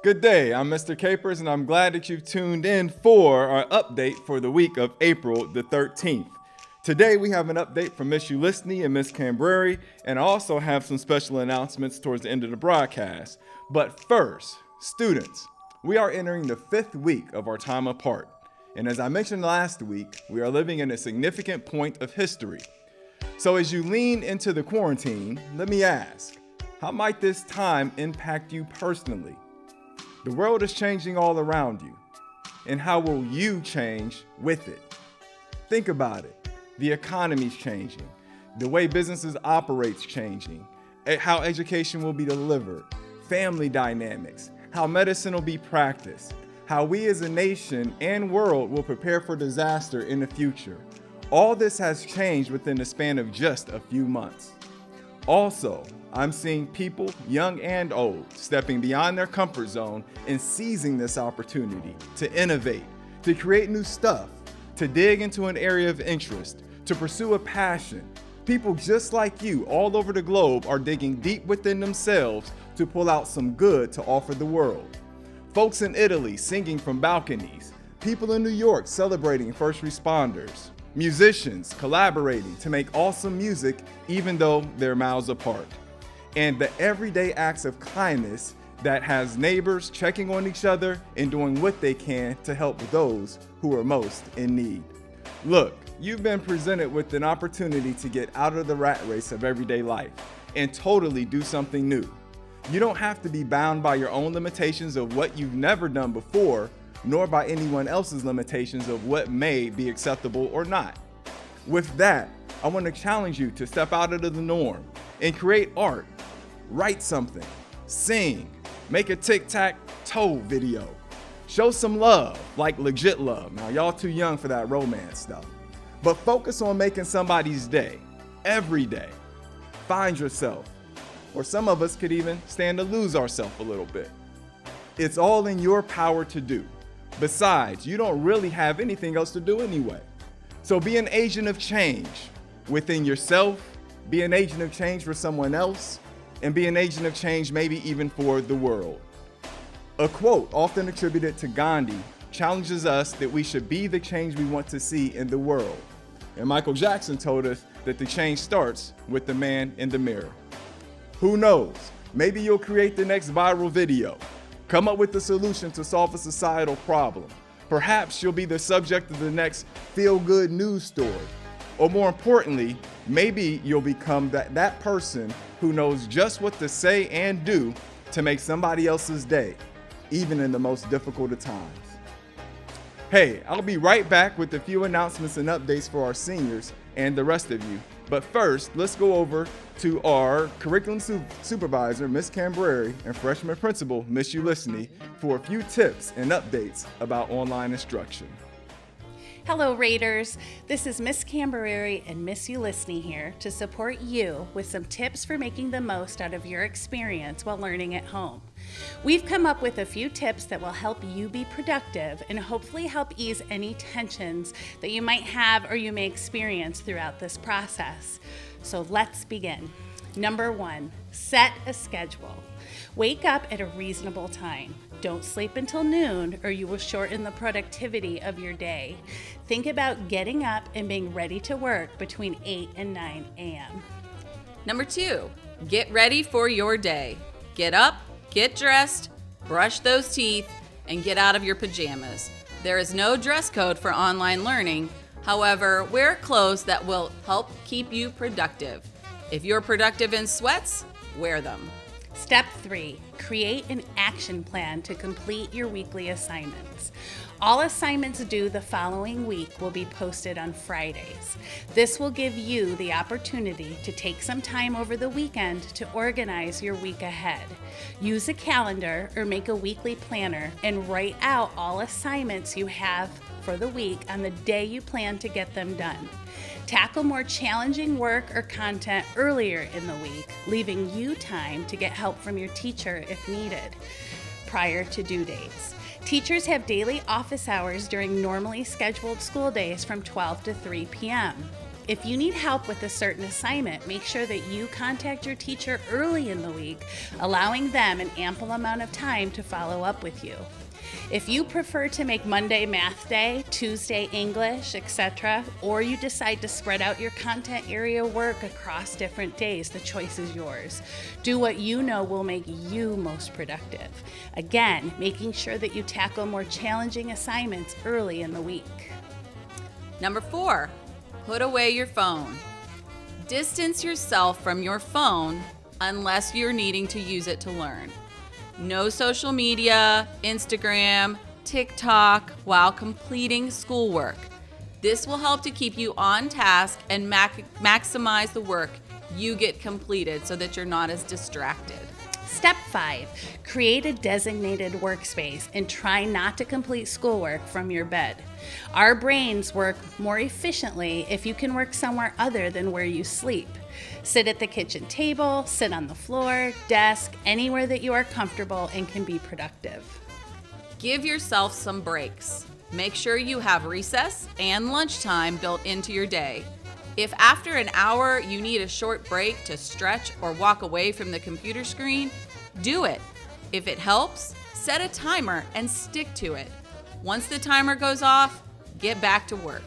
Good day, I'm Mr. Capers, and I'm glad that you've tuned in for our update for the week of April the 13th. Today we have an update from Miss Ulicny and Miss Cambareri, and I also have some special announcements towards the end of the broadcast. But first, students, we are entering the 5th week of our time apart. And as I mentioned last week, we are living in a significant point of history. So as you lean into the quarantine, let me ask, how might this time impact you personally? The world is changing all around you, and how will you change with it? Think about it. The economy's changing, the way businesses operate's changing, how education will be delivered, family dynamics, how medicine will be practiced, how we as a nation and world will prepare for disaster in the future. All this has changed within the span of just a few months. Also, I'm seeing people, young and old, stepping beyond their comfort zone and seizing this opportunity to innovate, to create new stuff, to dig into an area of interest, to pursue a passion. People just like you all over the globe are digging deep within themselves to pull out some good to offer the world. Folks in Italy singing from balconies, people in New York celebrating first responders, musicians collaborating to make awesome music even though they're miles apart. And the everyday acts of kindness that has neighbors checking on each other and doing what they can to help those who are most in need. Look, you've been presented with an opportunity to get out of the rat race of everyday life and totally do something new. You don't have to be bound by your own limitations of what you've never done before, nor by anyone else's limitations of what may be acceptable or not. With that, I want to challenge you to step out of the norm and create art. Write something, sing, make a tic-tac-toe video. Show some love, like legit love. Now, y'all too young for that romance stuff. But focus on making somebody's day, every day. Find yourself. Or some of us could even stand to lose ourselves a little bit. It's all in your power to do. Besides, you don't really have anything else to do anyway. So be an agent of change within yourself, be an agent of change for someone else, and be an agent of change maybe even for the world. A quote often attributed to Gandhi challenges us that we should be the change we want to see in the world. And Michael Jackson told us that the change starts with the man in the mirror. Who knows? Maybe you'll create the next viral video, come up with a solution to solve a societal problem. Perhaps you'll be the subject of the next feel-good news story. Or more importantly, maybe you'll become that person who knows just what to say and do to make somebody else's day, even in the most difficult of times. Hey, I'll be right back with a few announcements and updates for our seniors and the rest of you. But first, let's go over to our curriculum supervisor, Miss Cambareri, and freshman principal, Miss Ulicny, for a few tips and updates about online instruction. Hello, Raiders. This is Miss Cambareri and Miss Ulicny here to support you with some tips for making the most out of your experience while learning at home. We've come up with a few tips that will help you be productive and hopefully help ease any tensions that you might have or you may experience throughout this process. So let's begin. Number 1, set a schedule. Wake up at a reasonable time. Don't sleep until noon or you will shorten the productivity of your day. Think about getting up and being ready to work between 8 and 9 a.m. Number 2, get ready for your day. Get up, get dressed, brush those teeth, and get out of your pajamas. There is no dress code for online learning. However, wear clothes that will help keep you productive. If you're productive in sweats, wear them. Step 3, create an action plan to complete your weekly assignments. All assignments due the following week will be posted on Fridays. This will give you the opportunity to take some time over the weekend to organize your week ahead. Use a calendar or make a weekly planner and write out all assignments you have for the week on the day you plan to get them done. Tackle more challenging work or content earlier in the week, leaving you time to get help from your teacher if needed prior to due dates. Teachers have daily office hours during normally scheduled school days from 12 to 3 p.m. If you need help with a certain assignment, make sure that you contact your teacher early in the week, allowing them an ample amount of time to follow up with you. If you prefer to make Monday Math Day, Tuesday English, etc., or you decide to spread out your content area work across different days, the choice is yours. Do what you know will make you most productive. Again, making sure that you tackle more challenging assignments early in the week. Number 4, put away your phone. Distance yourself from your phone unless you're needing to use it to learn. No social media, Instagram, TikTok while completing schoolwork. This will help to keep you on task and maximize the work you get completed so that you're not as distracted. Step 5, create a designated workspace and try not to complete schoolwork from your bed. Our brains work more efficiently if you can work somewhere other than where you sleep. Sit at the kitchen table, sit on the floor, desk, anywhere that you are comfortable and can be productive. Give yourself some breaks. Make sure you have recess and lunchtime built into your day. If after an hour you need a short break to stretch or walk away from the computer screen, do it. If it helps, set a timer and stick to it. Once the timer goes off, get back to work.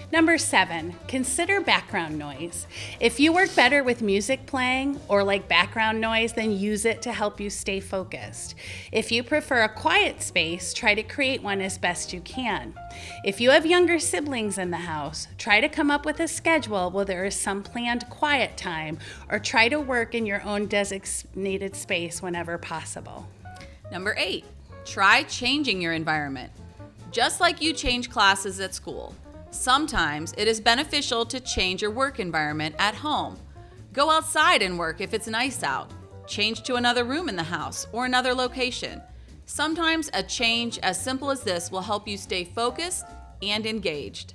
Number 7, consider background noise. If you work better with music playing or like background noise, then use it to help you stay focused. If you prefer a quiet space, try to create one as best you can. If you have younger siblings in the house, try to come up with a schedule where there is some planned quiet time, or try to work in your own designated space whenever possible. Number 8, try changing your environment. Just like you change classes at school, sometimes it is beneficial to change your work environment at home. Go outside and work if it's nice out. Change to another room in the house or another location. Sometimes a change as simple as this will help you stay focused and engaged.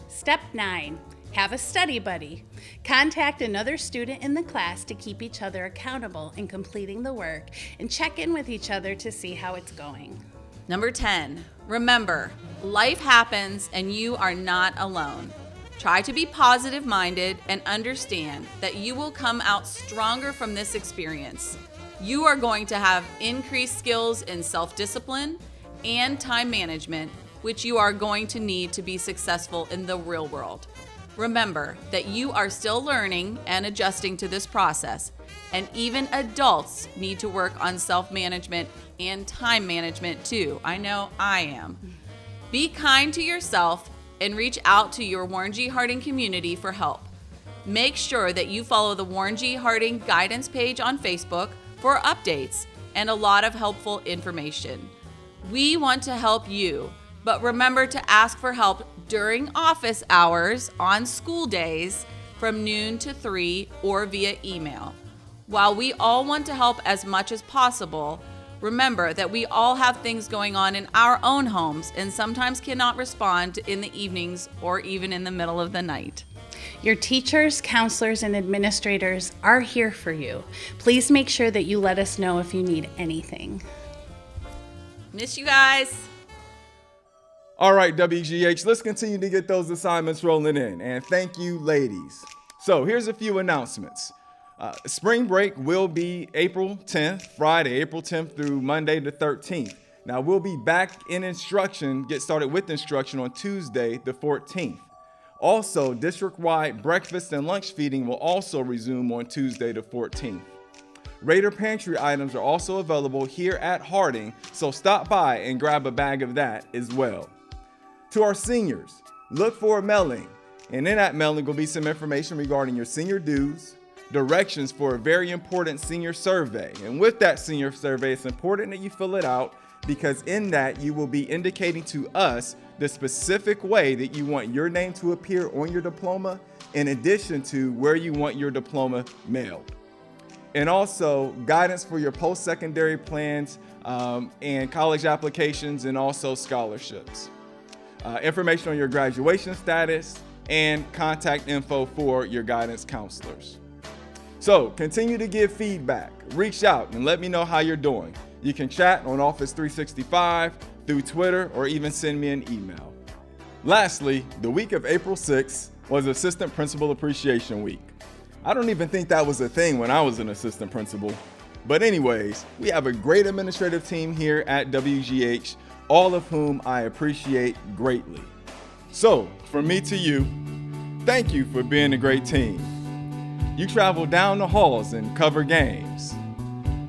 Step 9, have a study buddy. Contact another student in the class to keep each other accountable in completing the work and check in with each other to see how it's going. Number 10, remember, life happens and you are not alone. Try to be positive-minded and understand that you will come out stronger from this experience. You are going to have increased skills in self-discipline and time management, which you are going to need to be successful in the real world. Remember that you are still learning and adjusting to this process, and even adults need to work on self-management and time management too. I know I am. Be kind to yourself and reach out to your Warren G. Harding community for help. Make sure that you follow the Warren G. Harding guidance page on Facebook for updates and a lot of helpful information. We want to help you, but remember to ask for help during office hours on school days from noon to 3 or via email. While we all want to help as much as possible, remember that we all have things going on in our own homes and sometimes cannot respond in the evenings or even in the middle of the night. Your teachers, counselors, and administrators are here for you. Please make sure that you let us know if you need anything. Miss you guys. All right, WGH, let's continue to get those assignments rolling in. And thank you, ladies. So here's a few announcements. Spring break will be April 10th, Friday, April 10th through Monday the 13th. Now we'll be back in instruction, get started with instruction on Tuesday the 14th. Also, district-wide breakfast and lunch feeding will also resume on Tuesday the 14th. Raider Pantry items are also available here at Harding, so stop by and grab a bag of that as well. To our seniors, look for a mailing, and in that mailing will be some information regarding your senior dues, directions for a very important senior survey. And with that senior survey, it's important that you fill it out because in that you will be indicating to us the specific way that you want your name to appear on your diploma, in addition to where you want your diploma mailed. And also guidance for your post-secondary plans and college applications and also scholarships. Information on your graduation status and contact info for your guidance counselors. So continue to give feedback, reach out and let me know how you're doing. You can chat on Office 365, through Twitter, or even send me an email. Lastly, the week of April 6th was Assistant Principal Appreciation Week. I don't even think that was a thing when I was an assistant principal. But anyways, we have a great administrative team here at WGH, all of whom I appreciate greatly. So, from me to you, thank you for being a great team. You travel down the halls and cover games.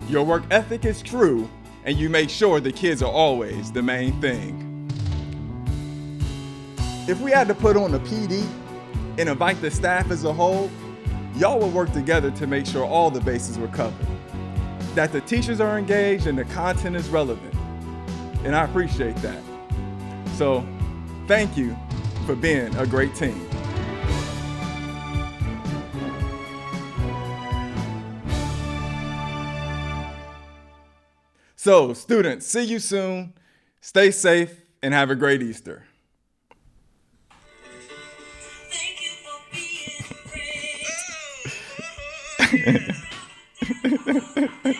Your work ethic is true, and you make sure the kids are always the main thing. If we had to put on a PD and invite the staff as a whole, y'all would work together to make sure all the bases were covered, that the teachers are engaged and the content is relevant. And I appreciate that. So, thank you for being a great team. So, students, see you soon. Stay safe and have a great Easter. Thank you for being great.